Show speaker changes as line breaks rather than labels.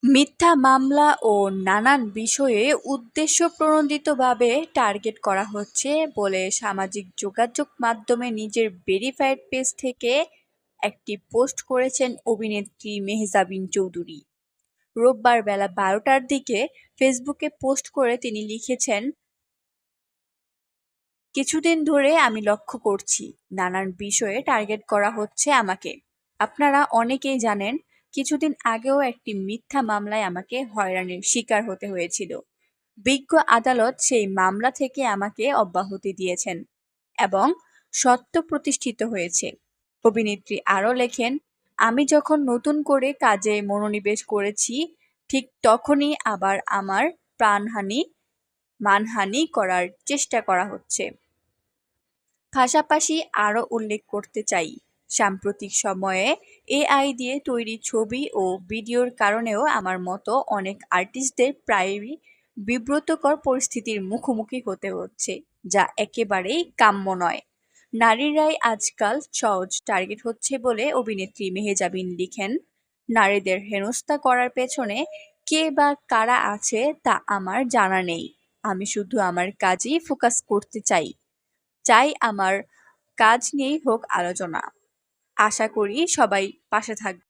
মিথ্যা মামলা ও নানান বিষয়ে উদ্দেশ্যপ্রণোদিতভাবে টার্গেট করা হচ্ছে বলে সামাজিক যোগাযোগ মাধ্যমে নিজের ভেরিফাইড পেজ থেকে একটি পোস্ট করেছেন অভিনেত্রী মেহজাবিন চৌধুরী। রোববার বেলা ১২টার দিকে ফেসবুকে পোস্ট করে তিনি লিখেছেন, কিছুদিন ধরে আমি লক্ষ্য করছি নানান বিষয়ে টার্গেট করা হচ্ছে আমাকে। আপনারা অনেকেই জানেন, কিছুদিন আগেও একটি মিথ্যা মামলায় আমাকে হয়রানির শিকার হতে হয়েছিল। বিজ্ঞ আদালত সেই মামলা থেকে আমাকে অব্যাহতি দিয়েছেন এবং সত্য প্রতিষ্ঠিত হয়েছে। অভিনেত্রী আরও লেখেন, আমি যখন নতুন করে কাজে মনোনিবেশ করেছি, ঠিক তখনই আবার আমার প্রাণহানি মানহানি করার চেষ্টা করা হচ্ছে। পাশাপাশি আরও উল্লেখ করতে চাই, সাম্প্রতিক সময়ে এআই দিয়ে তৈরি ছবি ও ভিডিওর কারণেও আমার মতো অনেক আর্টিস্টদের প্রায়ই বিব্রতকর পরিস্থিতির মুখোমুখি হতে হচ্ছে, যা একেবারেই কাম্য নয়। নারীরাই আজকাল সহজ টার্গেট হচ্ছে বলে অভিনেত্রী মেহজাবিন লিখেন, নারীদের হেনস্থা করার পেছনে কে বা কারা আছে তা আমার জানা নেই। আমি শুধু আমার কাজেই ফোকাস করতে চাই। চাই আমার কাজ নিয়েই হোক আলোচনা। আশা করি সবাই পাশে থাকবে।